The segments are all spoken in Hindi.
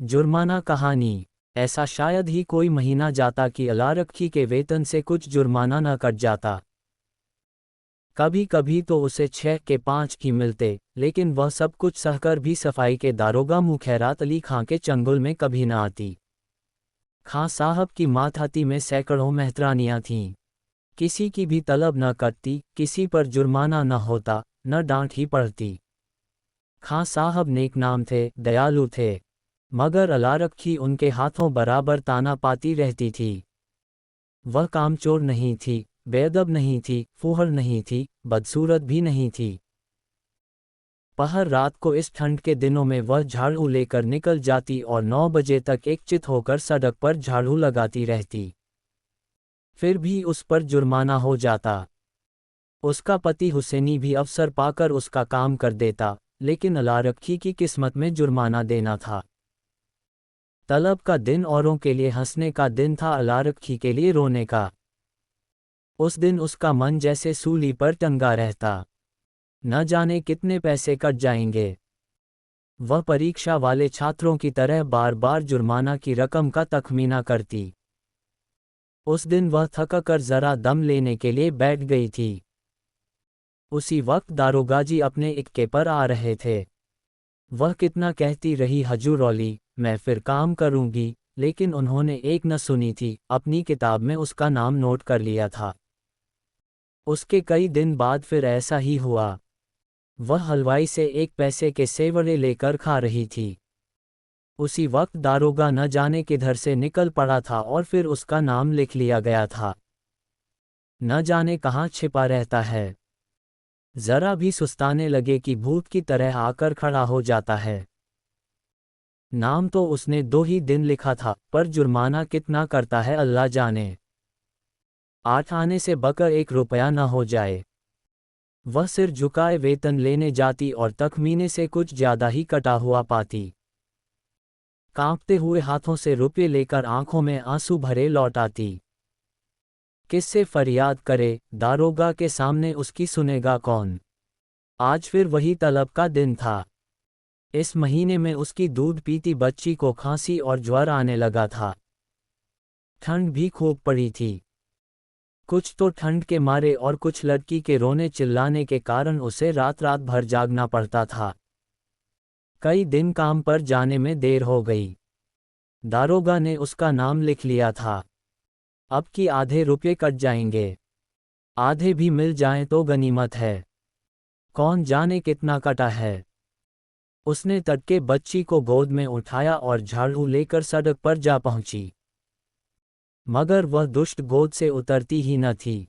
जुर्माना कहानी। ऐसा शायद ही कोई महीना जाता कि अलारखी के वेतन से कुछ जुर्माना न कट जाता। कभी कभी तो उसे 6 के 5 ही मिलते, लेकिन वह सब कुछ सहकर भी सफाई के दारोगा मुखैरात अली खां के चंगुल में कभी न आती। खां साहब की मातहती में सैकड़ों मेहतरानियां थीं। किसी की भी तलब न कटती, किसी पर जुर्माना न होता, न डांट ही पड़ती। खां साहब नेक नाम थे, दयालु थे, मगर अलारखी उनके हाथों बराबर ताना पाती रहती थी। वह कामचोर नहीं थी, बेअदब नहीं थी, फूहड़ नहीं थी, बदसूरत भी नहीं थी। पहर रात को इस ठंड के दिनों में वह झाड़ू लेकर निकल जाती और 9 बजे तक एकचित होकर सड़क पर झाड़ू लगाती रहती। फिर भी उस पर जुर्माना हो जाता। उसका पति हुसैनी भी अवसर पाकर उसका काम कर देता, लेकिन अलारखी की किस्मत में जुर्माना देना था। तलब का दिन औरों के लिए हंसने का दिन था, अलारखी के लिए रोने का। उस दिन उसका मन जैसे सूली पर टंगा रहता। न जाने कितने पैसे कट जाएंगे। वह परीक्षा वाले छात्रों की तरह बार बार जुर्माना की रकम का तखमीना करती। उस दिन वह थककर जरा दम लेने के लिए बैठ गई थी। उसी वक्त दारोगाजी अपने इक्के पर आ रहे थे। वह कितना कहती रही, हजूर औली, मैं फिर काम करूंगी, लेकिन उन्होंने एक न सुनी थी, अपनी किताब में उसका नाम नोट कर लिया था। उसके कई दिन बाद फिर ऐसा ही हुआ। वह हलवाई से 1 पैसे के सेवड़े लेकर खा रही थी। उसी वक्त दारोगा न जाने किधर से निकल पड़ा था और फिर उसका नाम लिख लिया गया था। न जाने कहाँ छिपा रहता है। जरा भी सुस्ताने लगे कि भूत की तरह आकर खड़ा हो जाता है। नाम तो उसने 2 ही दिन लिखा था, पर जुर्माना कितना करता है अल्लाह जाने। 8 आने से बकर 1 रुपया न हो जाए। वह सिर झुकाए वेतन लेने जाती और तखमीने से कुछ ज्यादा ही कटा हुआ पाती। कांपते हुए हाथों से रुपये लेकर आंखों में आंसू भरे लौट आती। किससे फरियाद करे, दारोगा के सामने उसकी सुनेगा कौन। आज फिर वही तलब का दिन था। इस महीने में उसकी दूध पीती बच्ची को खांसी और ज्वर आने लगा था। ठंड भी खूब पड़ी थी। कुछ तो ठंड के मारे और कुछ लड़की के रोने चिल्लाने के कारण उसे रात रात भर जागना पड़ता था। कई दिन काम पर जाने में देर हो गई। दारोगा ने उसका नाम लिख लिया था। अब की आधे रुपये कट जाएंगे। आधे भी मिल जाएं तो गनीमत है। कौन जाने कितना कटा है। उसने तड़के बच्ची को गोद में उठाया और झाड़ू लेकर सड़क पर जा पहुंची। मगर वह दुष्ट गोद से उतरती ही न थी।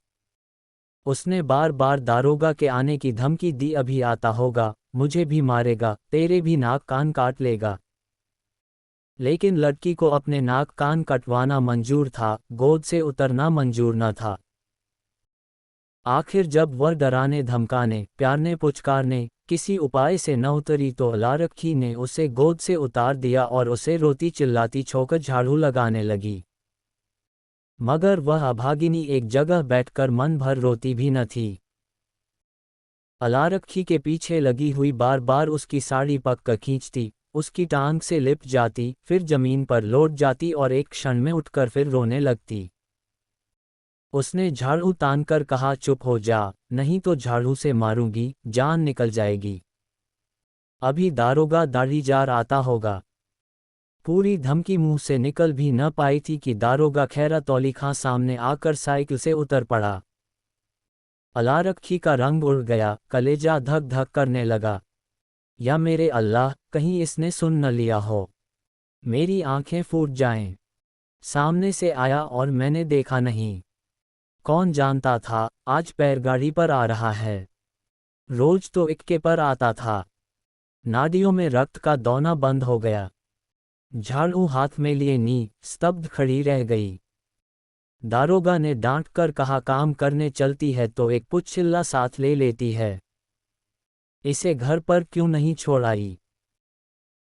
उसने बार बार दारोगा के आने की धमकी दी, अभी आता होगा, मुझे भी मारेगा, तेरे भी नाक कान काट लेगा। लेकिन लड़की को अपने नाक कान कटवाना मंजूर था, गोद से उतरना मंजूर न था। आखिर जब वह डराने धमकाने, प्यारने पुचकारने, किसी उपाय से न उतरी तो अलारखी ने उसे गोद से उतार दिया और उसे रोती चिल्लाती छोकर झाड़ू लगाने लगी। मगर वह अभागिनी एक जगह बैठकर मन भर रोती भी न थी। अलारखी के पीछे लगी हुई बार बार उसकी साड़ी पकड़ खींचती, उसकी टांग से लिपट जाती, फिर जमीन पर लौट जाती और एक क्षण में उठकर फिर रोने लगती। उसने झाड़ू तानकर कहा, चुप हो जा, नहीं तो झाड़ू से मारूंगी, जान निकल जाएगी। अभी दारोगा दाढ़ीजार आता होगा। पूरी धमकी मुंह से निकल भी न पाई थी कि दारोगा खैरत अली खां सामने आकर साइकिल से उतर पड़ा। अलारखी का रंग उड़ गया, कलेजा धक धक करने लगा। या मेरे अल्लाह, कहीं इसने सुन न लिया हो, मेरी आंखें फूट जाएं। सामने से आया और मैंने देखा नहीं। कौन जानता था आज बैलगाड़ी पर आ रहा है। रोज तो इक्के पर आता था। नाड़ियों में रक्त का दौना बंद हो गया। झाड़ू हाथ में लिए नी स्तब्ध खड़ी रह गई। दारोगा ने डांट कर कहा, काम करने चलती है तो एक पुच्छिल्ला साथ ले लेती है, इसे घर पर क्यों नहीं छोड़ आई।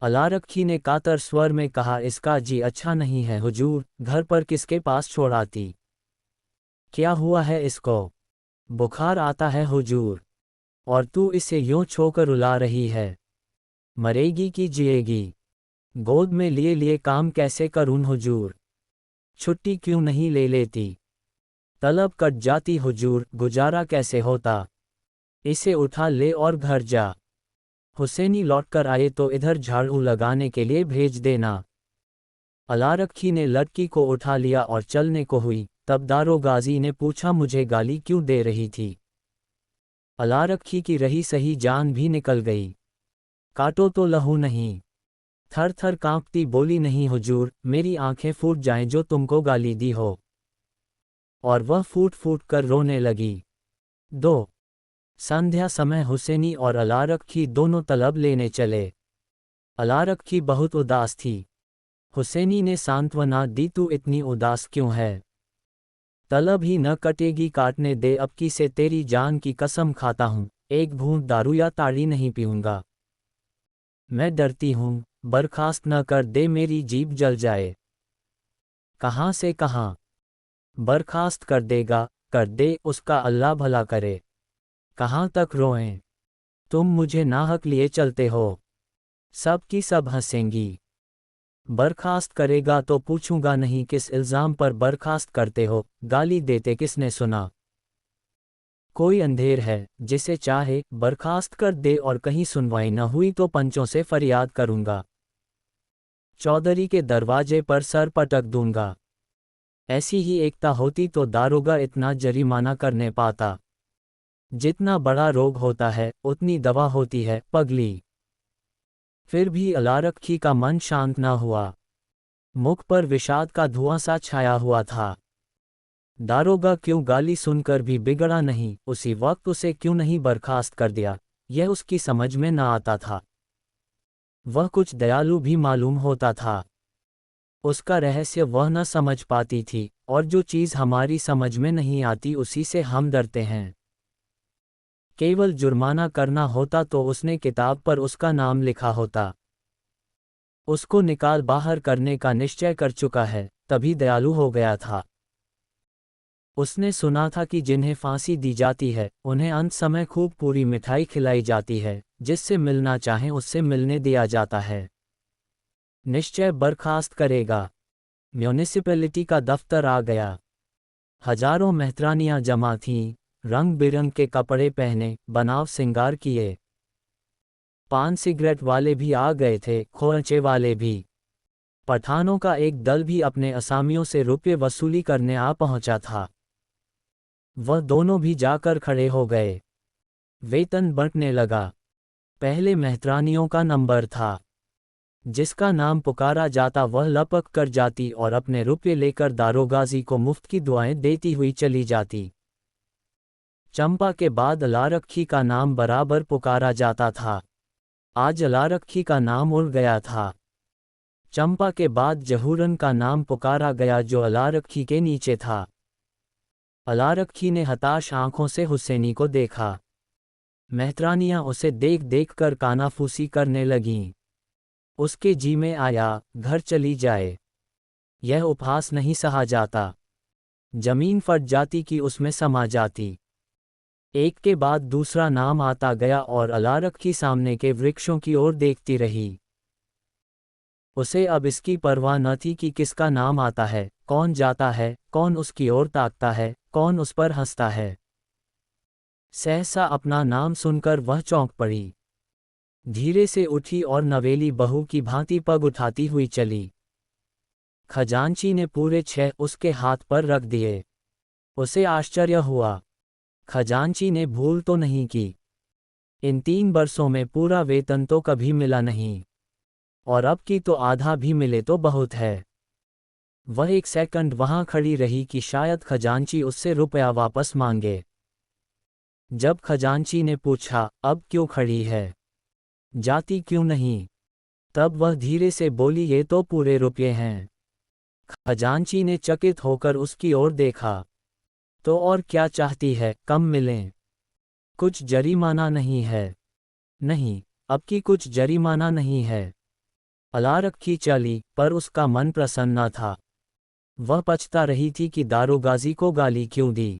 अलारखी ने कातर स्वर में कहा, इसका जी अच्छा नहीं है हुजूर, घर पर किसके पास छोड़ आती। क्या हुआ है इसको। बुखार आता है हुजूर, और तू इसे यूं छोकर रुला रही है। मरेगी कि जिएगी। गोद में लिए लिए काम कैसे करूं हुजूर, छुट्टी क्यों नहीं ले लेती, तलब कट जाती हुजूर, गुजारा कैसे होता, इसे उठा ले और घर जा। हुसैनी लौटकर आए तो इधर झाड़ू लगाने के लिए भेज देना। अलारखी ने लड़की को उठा लिया और चलने को हुई, तब दारोगाजी ने पूछा मुझे गाली क्यों दे रही थी। अलारखी की रही सही जान भी निकल गई। काटो तो लहू नहीं। थर थर कांपती बोली नहीं हुजूर, मेरी आंखें फूट जाएं जो तुमको गाली दी हो। और वह फूट फूट कर रोने लगी। 2 संध्या समय हुसैनी और अलारखी दोनों तलब लेने चले। अलारखी बहुत उदास थी। हुसैनी ने सांत्वना दी, तू इतनी उदास क्यों है, तलब ही न कटेगी, काटने दे, अब की से तेरी जान की कसम खाता हूँ, एक बूंद दारू या ताड़ी नहीं पीऊंगा। मैं डरती हूँ, बर्खास्त न कर दे, मेरी जीभ जल जाए। कहाँ से कहाँ, बर्खास्त कर देगा, कर दे, उसका अल्लाह भला करे। कहाँ तक रोएं, तुम मुझे नाहक लिए चलते हो, सब की सब हंसेंगी। बर्खास्त करेगा तो पूछूंगा नहीं किस इल्ज़ाम पर बर्खास्त करते हो, गाली देते किसने सुना। कोई अंधेर है जिसे चाहे बर्खास्त कर दे, और कहीं सुनवाई न हुई तो पंचों से फरियाद करूंगा, चौधरी के दरवाजे पर सर पटक दूंगा। ऐसी ही एकता होती तो दारोगा इतना जरिमाना करने पाता। जितना बड़ा रोग होता है उतनी दवा होती है, पगली। फिर भी अलारखी का मन शांत न हुआ। मुख पर विषाद का धुआं सा छाया हुआ था। दारोगा क्यों गाली सुनकर भी बिगड़ा नहीं, उसी वक्त उसे क्यों नहीं बर्खास्त कर दिया, यह उसकी समझ में न आता था। वह कुछ दयालु भी मालूम होता था। उसका रहस्य वह न समझ पाती थी, और जो चीज़ हमारी समझ में नहीं आती उसी से हम डरते हैं। केवल जुर्माना करना होता तो उसने किताब पर उसका नाम लिखा होता। उसको निकाल बाहर करने का निश्चय कर चुका है, तभी दयालु हो गया था। उसने सुना था कि जिन्हें फांसी दी जाती है उन्हें अंत समय खूब पूरी मिठाई खिलाई जाती है, जिससे मिलना चाहें उससे मिलने दिया जाता है। निश्चय बर्खास्त करेगा। म्यूनिसिपैलिटी का दफ्तर आ गया। हजारों मेहतरानियां जमा थीं, रंग बिरंग के कपड़े पहने, बनाव सिंगार किए। पान सिगरेट वाले भी आ गए थे, खोरचे वाले भी। पठानों का एक दल भी अपने असामियों से रुपये वसूली करने आ पहुंचा था। वह दोनों भी जाकर खड़े हो गए। वेतन बंटने लगा। पहले मेहतरानियों का नंबर था। जिसका नाम पुकारा जाता वह लपक कर जाती और अपने रुपये लेकर दारोगाजी को मुफ्त की दुआएं देती हुई चली जाती। चंपा के बाद अलारखी का नाम बराबर पुकारा जाता था। आज अलारखी का नाम उड़ गया था। चंपा के बाद जहूरन का नाम पुकारा गया जो अलारखी के नीचे था। अलारखी ने हताश आंखों से हुसैनी को देखा। मेहतरानियां उसे देख देख कर कानाफूसी करने लगीं। उसके जी में आया, घर चली जाए। यह उपहास नहीं सहा जाता। जमीन फट जाती कि उसमें समा जाती। एक के बाद दूसरा नाम आता गया और अलारखी सामने के वृक्षों की ओर देखती रही। उसे अब इसकी परवाह न थी कि किसका नाम आता है, कौन जाता है, कौन उसकी ओर ताकता है, कौन उस पर हंसता है। सहसा अपना नाम सुनकर वह चौंक पड़ी। धीरे से उठी और नवेली बहू की भांति पग उठाती हुई चली। खजांची ने पूरे 6 उसके हाथ पर रख दिए। उसे आश्चर्य हुआ। खजांची ने भूल तो नहीं की। इन 3 बरसों में पूरा वेतन तो कभी मिला नहीं, और अब की तो आधा भी मिले तो बहुत है। वह एक सेकंड वहां खड़ी रही कि शायद खजांची उससे रुपया वापस मांगे। जब खजांची ने पूछा, अब क्यों खड़ी है, जाती क्यों नहीं, तब वह धीरे से बोली, ये तो पूरे रुपये हैं। खजांची ने चकित होकर उसकी ओर देखा। तो और क्या चाहती है, कम मिलें? कुछ जरिमाना नहीं है? नहीं, अब की कुछ जरिमाना नहीं है। अलारखी चली, पर उसका मन प्रसन्न न था। वह पछता रही थी कि दारोगाजी को गाली क्यों दी।